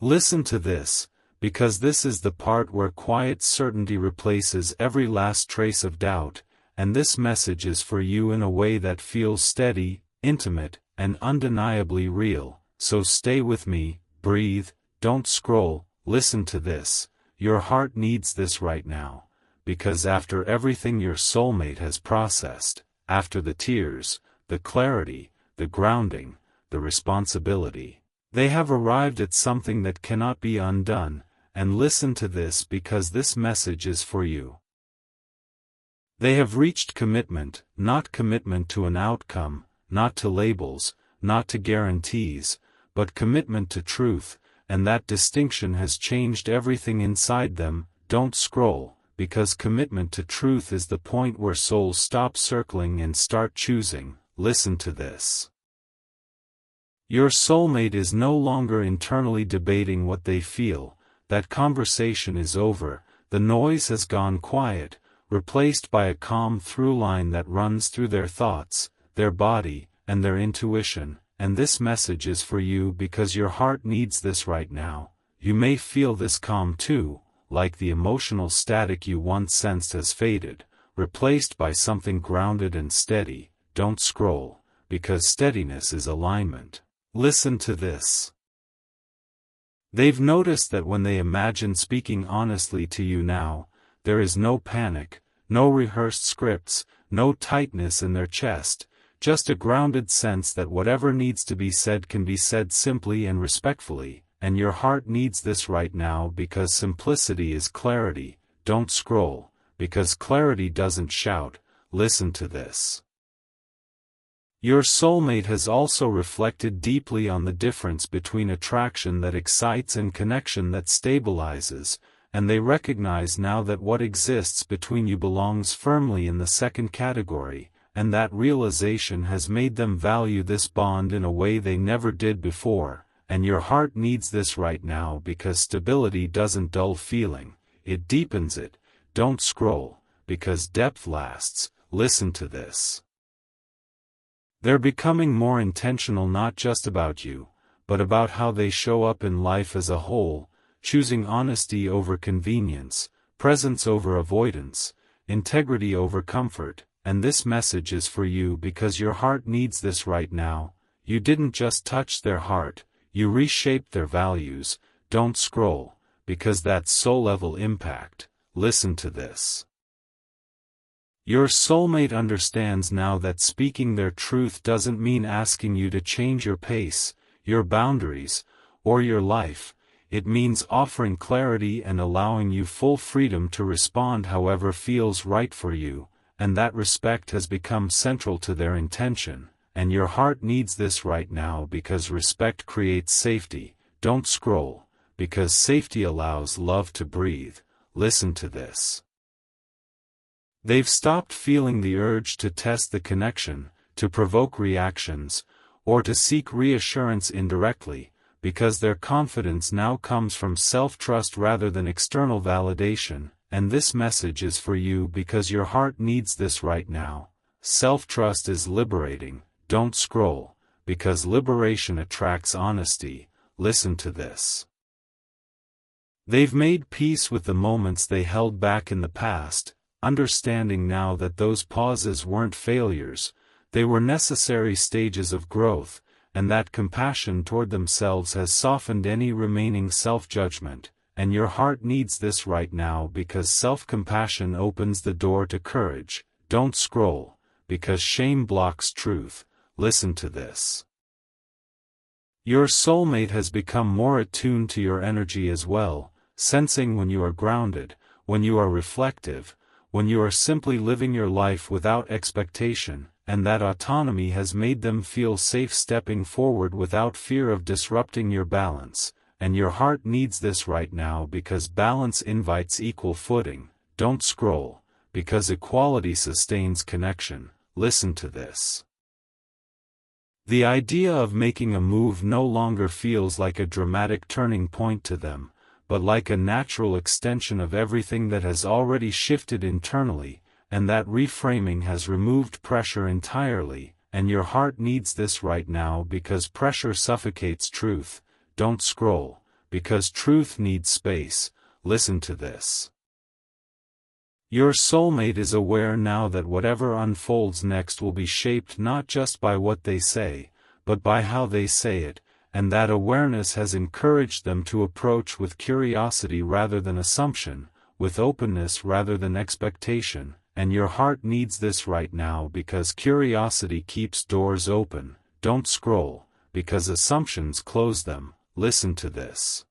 Listen to this, because this is the part where quiet certainty replaces every last trace of doubt, and this message is for you in a way that feels steady, intimate, and undeniably real. So stay with me, breathe, don't scroll. Listen to this. Your heart needs this right now, because after everything your soulmate has processed, after the tears, the clarity, the grounding, the responsibility, they have arrived at something that cannot be undone, and listen to this because this message is for you. They have reached commitment, not commitment to an outcome, not to labels, not to guarantees, but commitment to truth, and that distinction has changed everything inside them. Don't scroll, because commitment to truth is the point where souls stop circling and start choosing. Listen to this. Your soulmate is no longer internally debating what they feel. That conversation is over, the noise has gone quiet, replaced by a calm through line that runs through their thoughts, their body, and their intuition. And this message is for you because your heart needs this right now. You may feel this calm too, like the emotional static you once sensed has faded, replaced by something grounded and steady. Don't scroll, because steadiness is alignment. Listen to this. They've noticed that when they imagine speaking honestly to you now, there is no panic, no rehearsed scripts, no tightness in their chest, just a grounded sense that whatever needs to be said can be said simply and respectfully, and your heart needs this right now because simplicity is clarity. Don't scroll, because clarity doesn't shout. Listen to this. Your soulmate has also reflected deeply on the difference between attraction that excites and connection that stabilizes, and they recognize now that what exists between you belongs firmly in the second category, and that realization has made them value this bond in a way they never did before. And your heart needs this right now because stability doesn't dull feeling, it deepens it. Don't scroll, because depth lasts. Listen to this. They're becoming more intentional not just about you, but about how they show up in life as a whole, choosing honesty over convenience, presence over avoidance, integrity over comfort. And this message is for you because your heart needs this right now. You didn't just touch their heart, you reshaped their values. Don't scroll, because that's soul-level impact. Listen to this. Your soulmate understands now that speaking their truth doesn't mean asking you to change your pace, your boundaries, or your life. It means offering clarity and allowing you full freedom to respond however feels right for you, and that respect has become central to their intention. And your heart needs this right now because respect creates safety. Don't scroll, because safety allows love to breathe. Listen to this. They've stopped feeling the urge to test the connection, to provoke reactions, or to seek reassurance indirectly, because their confidence now comes from self-trust rather than external validation. And this message is for you because your heart needs this right now. Self-trust is liberating. Don't scroll, because liberation attracts honesty. Listen to this. They've made peace with the moments they held back in the past, understanding now that those pauses weren't failures, they were necessary stages of growth, and that compassion toward themselves has softened any remaining self-judgment. And your heart needs this right now because self-compassion opens the door to courage. Don't scroll, because shame blocks truth. Listen to this. Your soulmate has become more attuned to your energy as well, sensing when you are grounded, when you are reflective, when you are simply living your life without expectation, and that autonomy has made them feel safe stepping forward without fear of disrupting your balance. And your heart needs this right now because balance invites equal footing. Don't scroll, because equality sustains connection. Listen to this. The idea of making a move no longer feels like a dramatic turning point to them, but like a natural extension of everything that has already shifted internally, and that reframing has removed pressure entirely. And your heart needs this right now because pressure suffocates truth. Don't scroll, because truth needs space. Listen to this. Your soulmate is aware now that whatever unfolds next will be shaped not just by what they say, but by how they say it, and that awareness has encouraged them to approach with curiosity rather than assumption. with openness rather than expectation, and your heart needs this right now because curiosity keeps doors open. Don't scroll, because assumptions close them. Listen to this.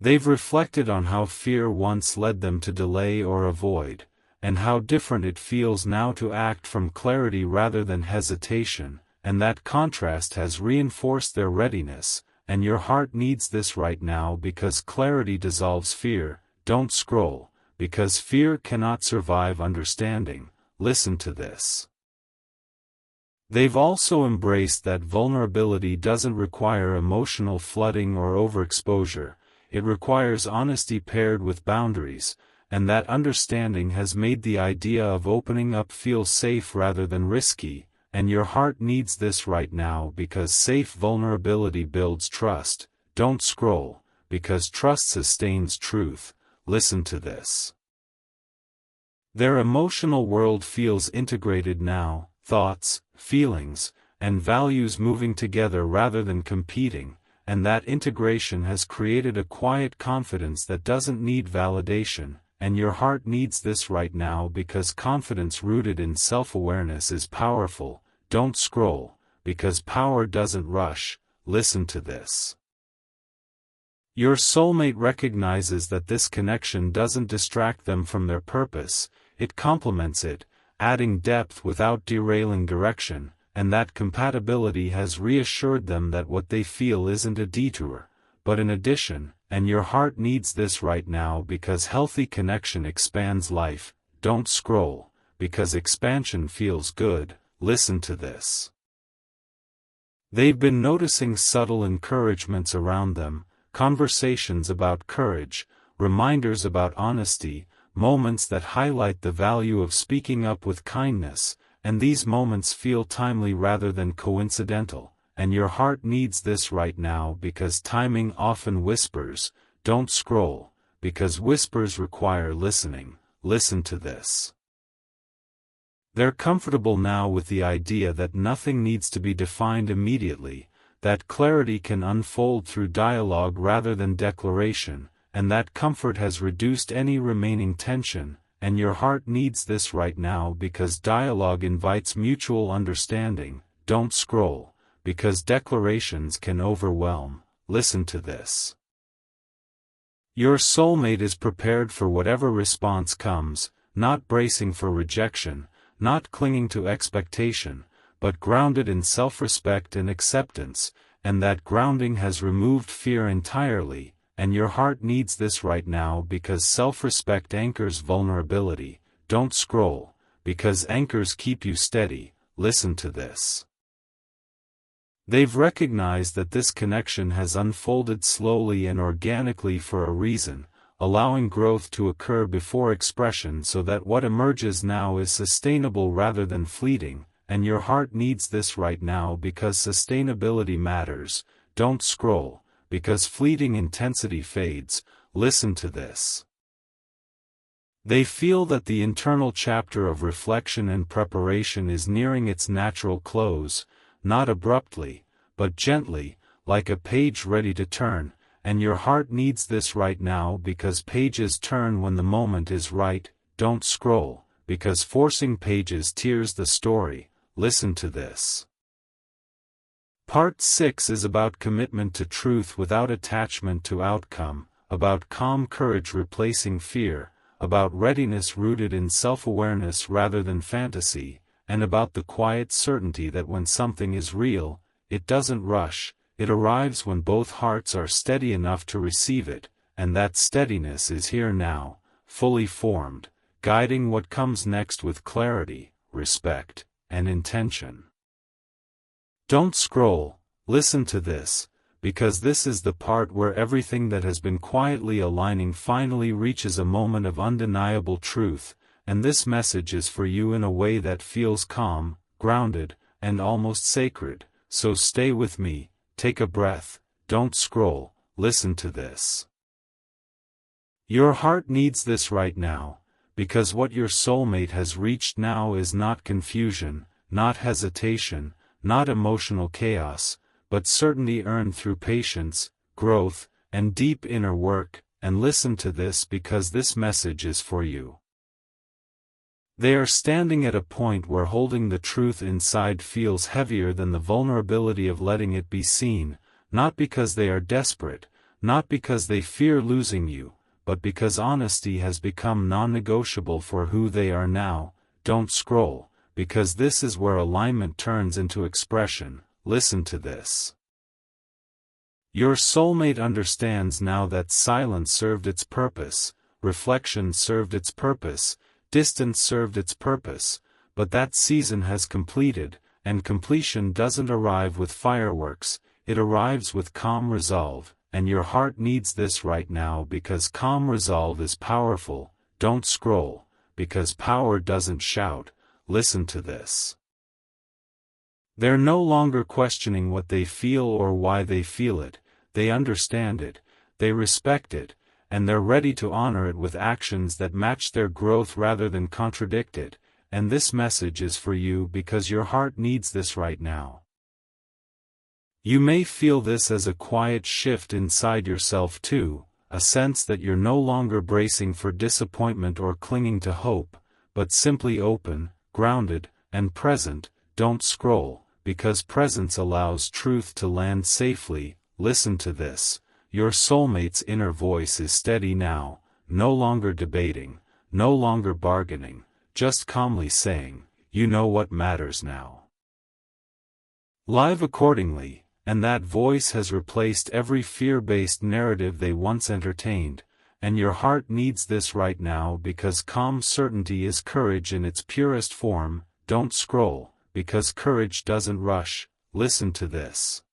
They've reflected on how fear once led them to delay or avoid, and how different it feels now to act from clarity rather than hesitation, and that contrast has reinforced their readiness, and your heart needs this right now because clarity dissolves fear. Don't scroll, because fear cannot survive understanding. Listen to this. They've also embraced that vulnerability doesn't require emotional flooding or overexposure. It requires honesty paired with boundaries, and that understanding has made the idea of opening up feel safe rather than risky, and your heart needs this right now because safe vulnerability builds trust. Don't scroll, because trust sustains truth. Listen to this. Their emotional world feels integrated now, thoughts, feelings, and values moving together rather than competing, and that integration has created a quiet confidence that doesn't need validation, and your heart needs this right now because confidence rooted in self-awareness is powerful. Don't scroll, because power doesn't rush. Listen to this. Your soulmate recognizes that this connection doesn't distract them from their purpose, it complements it, adding depth without derailing direction, and that compatibility has reassured them that what they feel isn't a detour, but an addition, and your heart needs this right now because healthy connection expands life. Don't scroll, because expansion feels good. Listen to this. They've been noticing subtle encouragements around them, conversations about courage, reminders about honesty, moments that highlight the value of speaking up with kindness, and these moments feel timely rather than coincidental, and your heart needs this right now because timing often whispers. Don't scroll, because whispers require listening. Listen to this. They're comfortable now with the idea that nothing needs to be defined immediately, that clarity can unfold through dialogue rather than declaration, and that comfort has reduced any remaining tension, and your heart needs this right now because dialogue invites mutual understanding. Don't scroll, because declarations can overwhelm. Listen to this. Your soulmate is prepared for whatever response comes, not bracing for rejection, not clinging to expectation, but grounded in self-respect and acceptance, and that grounding has removed fear entirely, and your heart needs this right now because self-respect anchors vulnerability. Don't scroll, because anchors keep you steady. Listen to this. They've recognized that this connection has unfolded slowly and organically for a reason, allowing growth to occur before expression so that what emerges now is sustainable rather than fleeting, and your heart needs this right now because sustainability matters. Don't scroll, because fleeting intensity fades. Listen to this. They feel that the internal chapter of reflection and preparation is nearing its natural close, not abruptly, but gently, like a page ready to turn, and your heart needs this right now because pages turn when the moment is right. Don't scroll, because forcing pages tears the story. Listen to this. Part 6 is about commitment to truth without attachment to outcome, about calm courage replacing fear, about readiness rooted in self-awareness rather than fantasy, and about the quiet certainty that when something is real, it doesn't rush, it arrives when both hearts are steady enough to receive it, and that steadiness is here now, fully formed, guiding what comes next with clarity, respect, and intention. Don't scroll, listen to this, because this is the part where everything that has been quietly aligning finally reaches a moment of undeniable truth, and this message is for you in a way that feels calm, grounded, and almost sacred. So stay with me, take a breath, don't scroll, listen to this. Your heart needs this right now, because what your soulmate has reached now is not confusion, not hesitation, not emotional chaos, but certainty earned through patience, growth, and deep inner work, and listen to this because this message is for you. They are standing at a point where holding the truth inside feels heavier than the vulnerability of letting it be seen, not because they are desperate, not because they fear losing you, but because honesty has become non-negotiable for who they are now. Don't scroll, because this is where alignment turns into expression. Listen to this. Your soulmate understands now that silence served its purpose, reflection served its purpose, distance served its purpose, but that season has completed, and completion doesn't arrive with fireworks, it arrives with calm resolve, and your heart needs this right now because calm resolve is powerful. Don't scroll, because power doesn't shout. Listen to this. They're no longer questioning what they feel or why they feel it, they understand it, they respect it, and they're ready to honor it with actions that match their growth rather than contradict it, and this message is for you because your heart needs this right now. You may feel this as a quiet shift inside yourself too, a sense that you're no longer bracing for disappointment or clinging to hope, but simply open, grounded, and present. Don't scroll, because presence allows truth to land safely. Listen to this. Your soulmate's inner voice is steady now, no longer debating, no longer bargaining, just calmly saying, you know what matters now. Live accordingly, and that voice has replaced every fear-based narrative they once entertained, and your heart needs this right now because calm certainty is courage in its purest form. Don't scroll, because courage doesn't rush. Listen to this.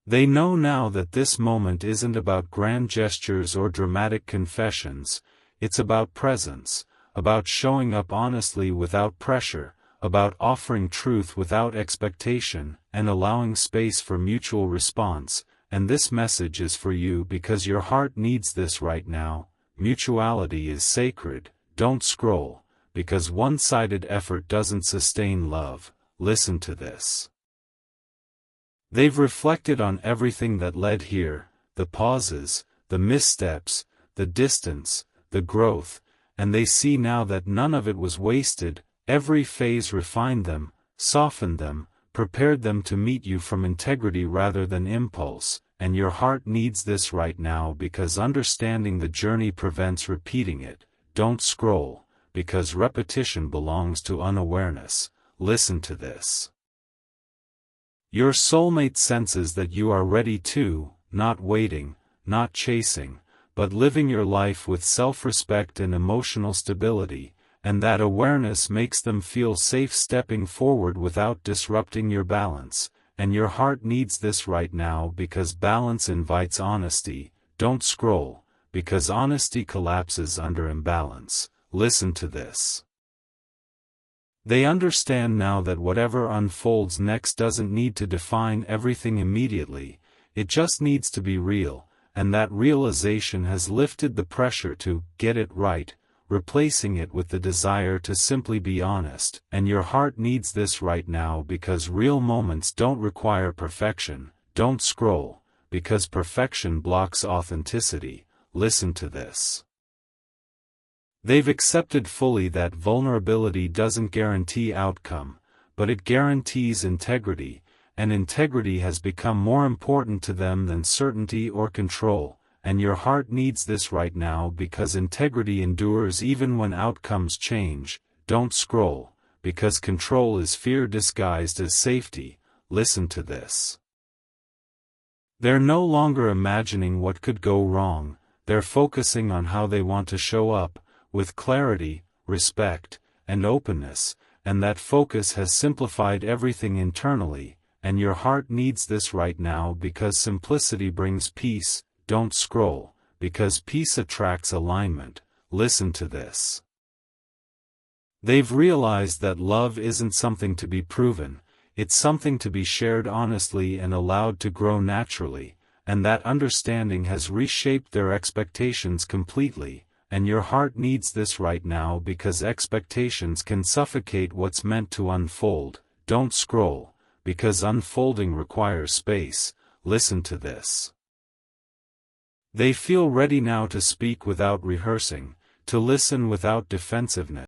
They know now that this moment isn't about grand gestures or dramatic confessions, it's about presence, about showing up honestly without pressure, about offering truth without expectation, and allowing space for mutual response, and this message is for you because your heart needs this right now. Mutuality is sacred. Don't scroll, because one-sided effort doesn't sustain love. Listen to this. They've reflected on everything that led here, the pauses, the missteps, the distance, the growth, and they see now that none of it was wasted. Every phase refined them, softened them, prepared them to meet you from integrity rather than impulse, and your heart needs this right now because understanding the journey prevents repeating it. Don't scroll, because repetition belongs to unawareness. Listen to this. Your soulmate senses that you are ready to, not waiting, not chasing, but living your life with self-respect and emotional stability, and that awareness makes them feel safe stepping forward without disrupting your balance, and your heart needs this right now because balance invites honesty. Don't scroll, because honesty collapses under imbalance. Listen to this. They understand now that whatever unfolds next doesn't need to define everything immediately, it just needs to be real, and that realization has lifted the pressure to get it right, replacing it with the desire to simply be honest. And your heart needs this right now because real moments don't require perfection. Don't scroll, because perfection blocks authenticity. Listen to this. They've accepted fully that vulnerability doesn't guarantee outcome, but it guarantees integrity, and integrity has become more important to them than certainty or control, and your heart needs this right now because integrity endures even when outcomes change. Don't scroll, because control is fear disguised as safety. Listen to this. They're no longer imagining what could go wrong, they're focusing on how they want to show up, with clarity, respect, and openness, and that focus has simplified everything internally, and your heart needs this right now because simplicity brings peace. Don't scroll, because peace attracts alignment. Listen to this. They've realized that love isn't something to be proven, it's something to be shared honestly and allowed to grow naturally, and that understanding has reshaped their expectations completely. And your heart needs this right now because expectations can suffocate what's meant to unfold. Don't scroll, because unfolding requires space. Listen to this. They feel ready now to speak without rehearsing, to listen without defensiveness.